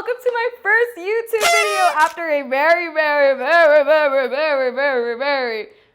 welcome to my first YouTube video after a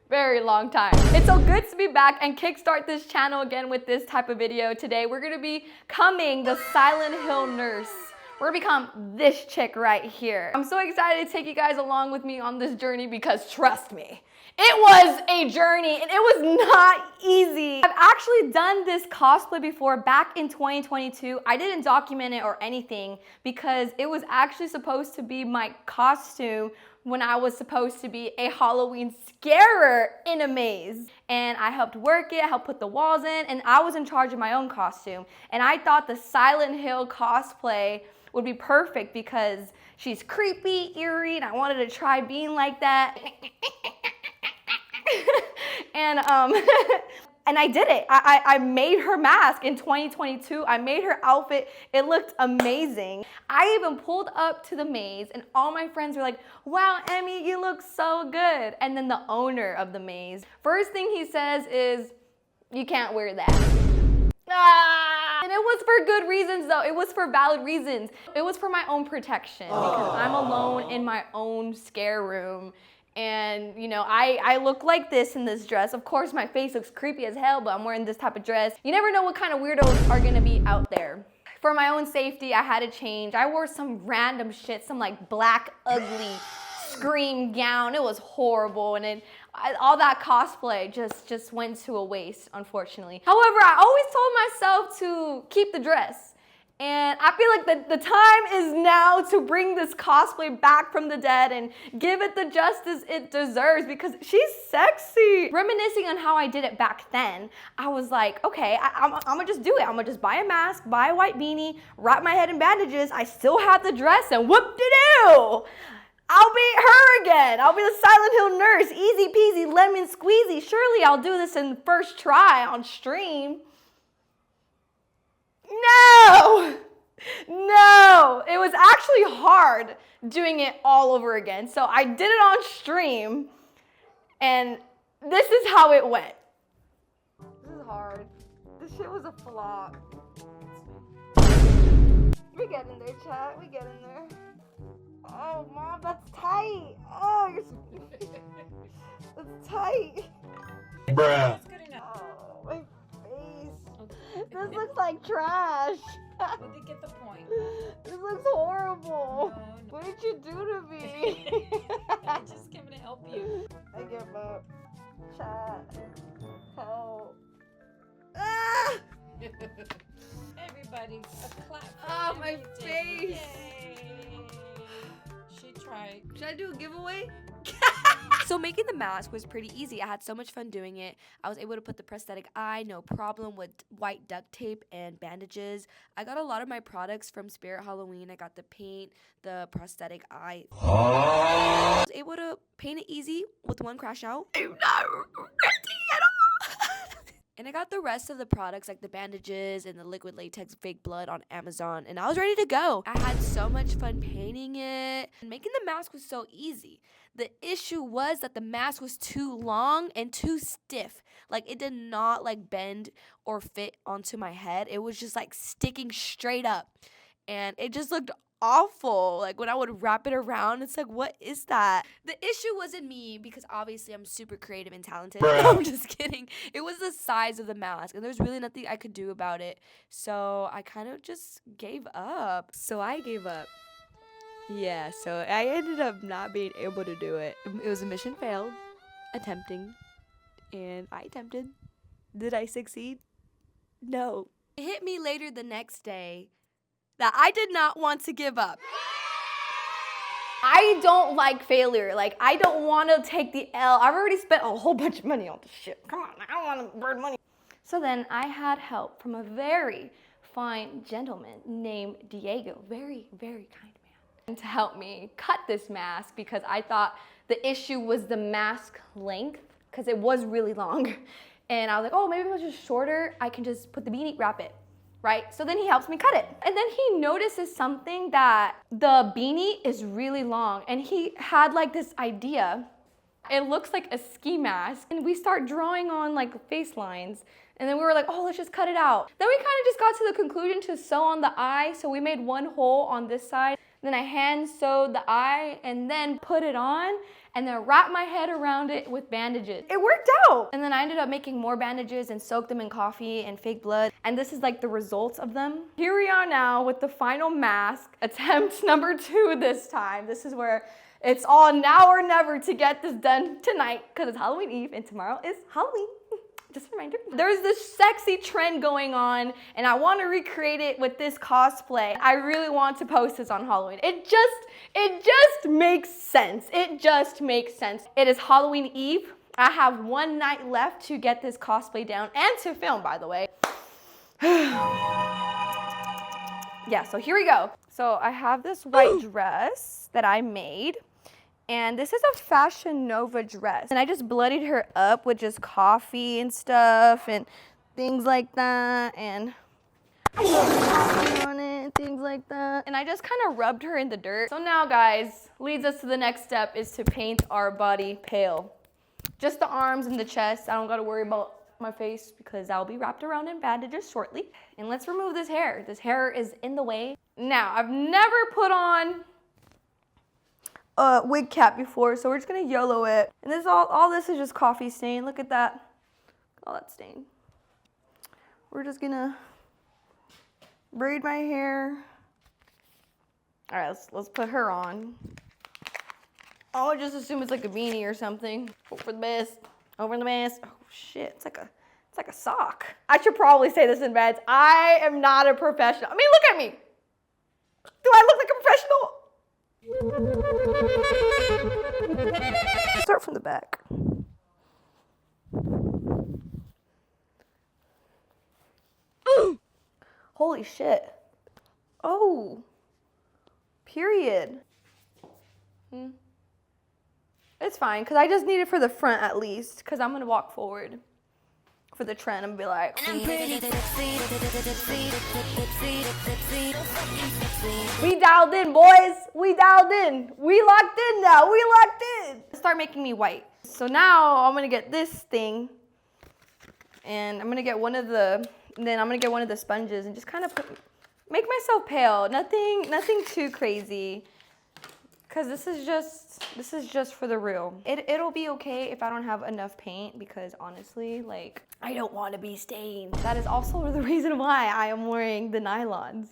very long time. It's so good to be back and kickstart this channel again with this type of video. Today we're gonna be becoming the Silent Hill nurse. We're gonna become this chick right here. I'm so excited to take you guys along with me on this journey because trust me, it was a journey and it was not easy. I've actually done this cosplay before back in 2022. I didn't document it or anything because it was actually supposed to be my costume when I was supposed to be a Halloween scarer in a maze. And I helped work it, I helped put the walls in, and I was in charge of my own costume. And I thought the Silent Hill cosplay would be perfect because she's creepy, eerie, and I wanted to try being like that. And and I did it. I made her mask in 2022. I made her outfit. It looked amazing. I even pulled up to the maze and all my friends were like, wow, Emmy, you look so good. And then the owner of the maze, first thing he says is, you can't wear that. And it was for good reasons though. It was for valid reasons. It was for my own protection because I'm alone in my own scare room. And you know, I look like this in this dress. Of course, my face looks creepy as hell, but I'm wearing this type of dress. You never know what kind of weirdos are gonna be out there. For my own safety, I had to change. I wore some random shit, some like black, ugly scream gown. It was horrible, and all that cosplay just went to a waste, unfortunately. However, I always told myself to keep the dress. And I feel like the time is now to bring this cosplay back from the dead and give it the justice it deserves because she's sexy. Reminiscing on how I did it back then, I was like, okay, I'm gonna just do it. I'm gonna just buy a mask, buy a white beanie, wrap my head in bandages. I still have the dress and whoop-de-doo. I'll be her again. I'll be the Silent Hill nurse. Easy peasy, lemon squeezy. Surely I'll do this in first try on stream. No, it was actually hard doing it all over again. So I did it on stream and this is how it went. This is hard. This shit was a flop. We get in there, chat. We get in there. Oh, Mom, that's tight. Oh, that's tight. Bruh. Oh, my face. This looks like trash. But they get the point. This looks horrible. No. What did you do to me? I just came to help you. I give up. Chat. Help. Ah! Everybody, a clap for Oh, Emmy my did. face. Yay. She tried. Should I do a giveaway? So making the mask was pretty easy. I had so much fun doing it. I was able to put the prosthetic eye, no problem, with white duct tape and bandages. I got a lot of my products from Spirit Halloween. I got the paint, the prosthetic eye. I was able to paint it easy with one crash out. I'm not ready at all. And I got the rest of the products like the bandages and the liquid latex fake blood on Amazon, and I was ready to go. I had so much fun painting it. And making the mask was so easy. The issue was that the mask was too long and too stiff. Like it did not like bend or fit onto my head. It was just like sticking straight up. And it just looked awful. Like when I would wrap it around, it's like, what is that? The issue wasn't me because obviously I'm super creative and talented. No, I'm just kidding. It was the size of the mask and there's really nothing I could do about it. So I kind of just gave up. Yeah, so I ended up not being able to do it. It was a mission failed, attempting, and I attempted. Did I succeed? No. It hit me later the next day that I did not want to give up. I don't like failure. Like, I don't want to take the L. I've already spent a whole bunch of money on this shit. Come on, I don't want to burn money. So then I had help from a very fine gentleman named Diego. Very, very kind man. To help me cut this mask because I thought the issue was the mask length because it was really long. And I was like, oh, maybe if it was just shorter, I can just put the beanie, wrap it. Right? So then he helps me cut it. And then he notices something that the beanie is really long and he had like this idea. It looks like a ski mask and we start drawing on like face lines and then we were like, oh, let's just cut it out. Then we kind of just got to the conclusion to sew on the eye. So we made one hole on this side. Then I hand sewed the eye and then put it on and then wrapped my head around it with bandages. It worked out. And then I ended up making more bandages and soaked them in coffee and fake blood. And this is like the results of them. Here we are now with the final mask, attempt number 2 this time. This is where it's all now or never to get this done tonight because it's Halloween Eve and tomorrow is Halloween. Just a reminder. There's this sexy trend going on and I want to recreate it with this cosplay. I really want to post this on Halloween. It just makes sense. It just makes sense. It is Halloween Eve. I have 1 night left to get this cosplay down and to film, by the way. Yeah, so here we go. So I have this white dress that I made. And this is a Fashion Nova dress. And I just bloodied her up with just coffee and stuff and things like that. And coffee on it, things like that. And I just kind of rubbed her in the dirt. So now, guys, leads us to the next step is to paint our body pale. Just the arms and the chest. I don't gotta worry about my face because I'll be wrapped around in bandages shortly. And let's remove this hair. This hair is in the way. Now, I've never put on wig cap before, so we're just gonna YOLO it. And this all this is just coffee stain. Look at that. All that stain. We're just gonna braid my hair. All right, let's put her on. I'll just assume it's like a beanie or something. Hope for the best. Over the best. Oh shit, it's like a sock. I should probably say this in bed. I am not a professional. I mean, look at me. Do I look like a professional? Start from the back. Holy shit. Oh. Period. It's fine, because I just need it for the front at least, because I'm going to walk forward for the trend and be like, we dialed in, boys. We dialed in. We locked in now. We locked in. Start making me white. So now I'm going to get this thing and I'm going to get one of the sponges and just kind of make myself pale. Nothing too crazy. Cause this is just for the real. It'll be okay if I don't have enough paint because honestly, like, I don't want to be stained. That is also the reason why I am wearing the nylons.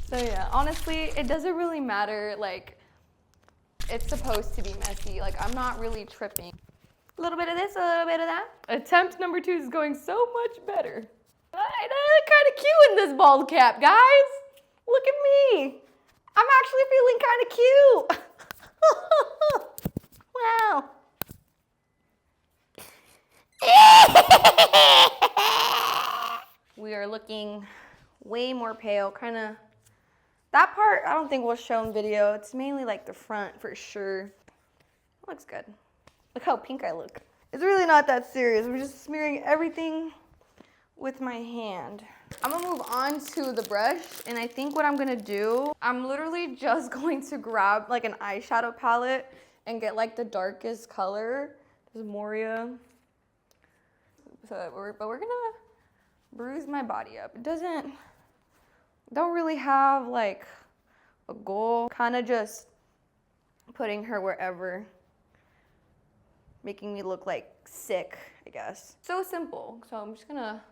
So yeah, honestly, it doesn't really matter. Like, it's supposed to be messy. Like, I'm not really tripping. A little bit of this, a little bit of that. Attempt number 2 is going so much better. I look kind of cute in this bald cap, guys. Look at me. I'm actually feeling kind of cute. Wow. We are looking way more pale, kind of. That part, I don't think we'll show in video. It's mainly like the front for sure. Looks good. Look how pink I look. It's really not that serious. I'm just smearing everything with my hand. I'm gonna move on to the brush, and I think what I'm gonna do, I'm literally just going to grab like an eyeshadow palette and get like the darkest color. This is Moria. But we're gonna bruise my body up. It don't really have like a goal. Kind of just putting her wherever, making me look like sick, I guess. So simple. So I'm just gonna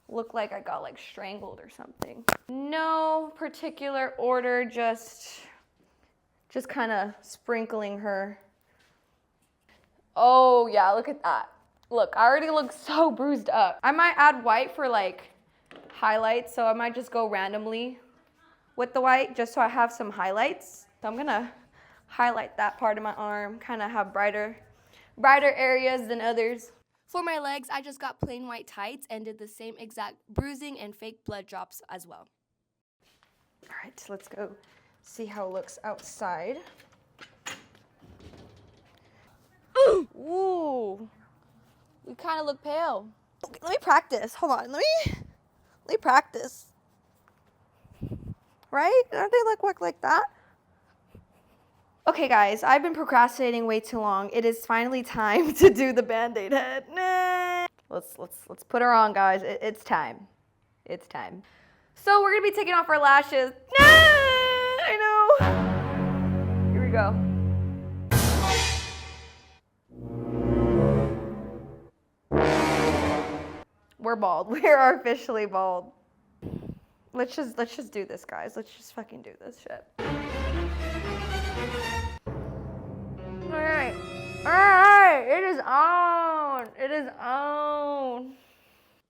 look like I got like strangled or something. No particular order, just kind of sprinkling her. Oh yeah, look at that. Look, I already look so bruised up. I might add white for like highlights, so I might just go randomly with the white just so I have some highlights. So I'm gonna highlight that part of my arm, kind of have brighter areas than others. For my legs, I just got plain white tights and did the same exact bruising and fake blood drops as well. All right, let's go see how it looks outside. Ooh, we kind of look pale. Okay, let me practice. Hold on, let me practice. Right? Aren't they look like that? Okay, guys, I've been procrastinating way too long. It is finally time to do the Band-Aid head. Nah. Let's put her on, guys. It's time. It's time. So we're gonna be taking off our lashes. Nah, I know. go. We're bald. We are officially bald. Let's just do this, guys. Let's just fucking do this shit. All right. It is on. It is on.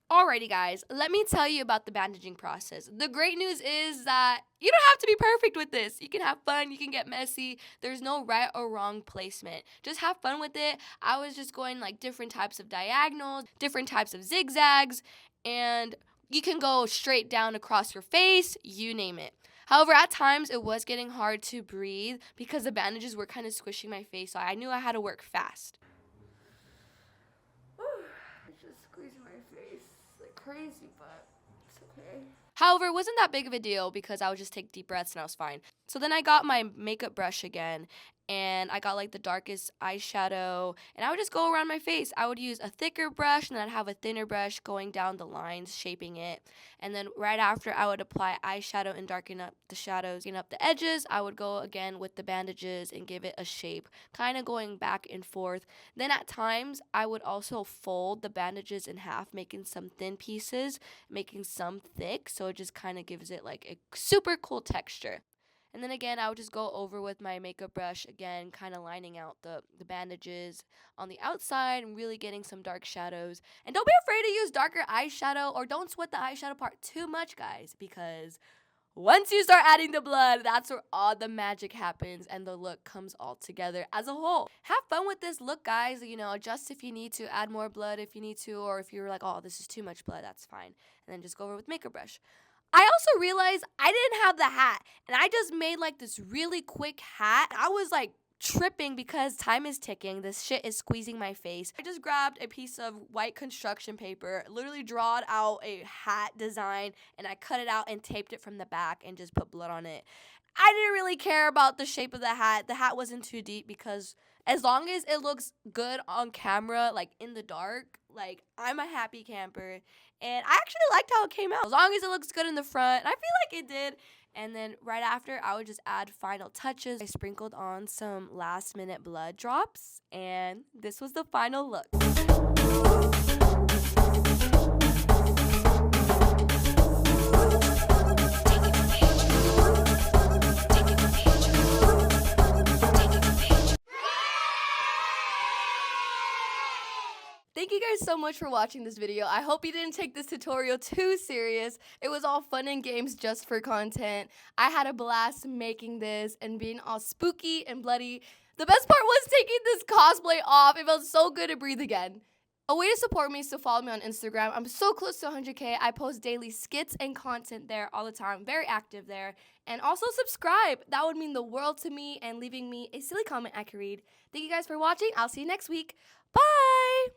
Alrighty guys, let me tell you about the bandaging process. The great news is that you don't have to be perfect with this. You can have fun, you can get messy. There's no right or wrong placement. Just have fun with it. I was just going like different types of diagonals, different types of zigzags, and you can go straight down across your face, you name it. However, at times it was getting hard to breathe because the bandages were kind of squishing my face, so I knew I had to work fast. It's just squeezing my face like crazy, but it's okay. However, it wasn't that big of a deal because I would just take deep breaths and I was fine. So then I got my makeup brush again, and I got like the darkest eyeshadow, and I would just go around my face. I would use a thicker brush, and then I'd have a thinner brush going down the lines, shaping it. And then right after, I would apply eyeshadow and darken up the shadows, darken up the edges. I would go again with the bandages and give it a shape, kind of going back and forth. Then at times, I would also fold the bandages in half, making some thin pieces, making some thick, so it just kind of gives it like a super cool texture. And then again, I would just go over with my makeup brush again, kind of lining out the bandages on the outside and really getting some dark shadows. And don't be afraid to use darker eyeshadow, or don't sweat the eyeshadow part too much, guys, because once you start adding the blood, that's where all the magic happens and the look comes all together as a whole. Have fun with this look, guys. You know, adjust if you need to, add more blood if you need to, or if you're like, oh, this is too much blood, that's fine. And then just go over with makeup brush. I also realized I didn't have the hat, and I just made like this really quick hat. I was like tripping because time is ticking. This shit is squeezing my face. I just grabbed a piece of white construction paper, literally drawed out a hat design, and I cut it out and taped it from the back and just put blood on it. I didn't really care about the shape of the hat. The hat wasn't too deep because as long as it looks good on camera, like in the dark, like I'm a happy camper. And I actually liked how it came out. As long as it looks good in the front, and I feel like it did. And then right after, I would just add final touches. I sprinkled on some last minute blood drops, and this was the final look. Thank you guys so much for watching this video. I hope you didn't take this tutorial too serious. It was all fun and games just for content. I had a blast making this and being all spooky and bloody. The best part was taking this cosplay off. It felt so good to breathe again. A way to support me is to follow me on Instagram. I'm so close to 100K. I post daily skits and content there all the time. Very active there. And also subscribe. That would mean the world to me, and leaving me a silly comment I could read. Thank you guys for watching. I'll see you next week. Bye!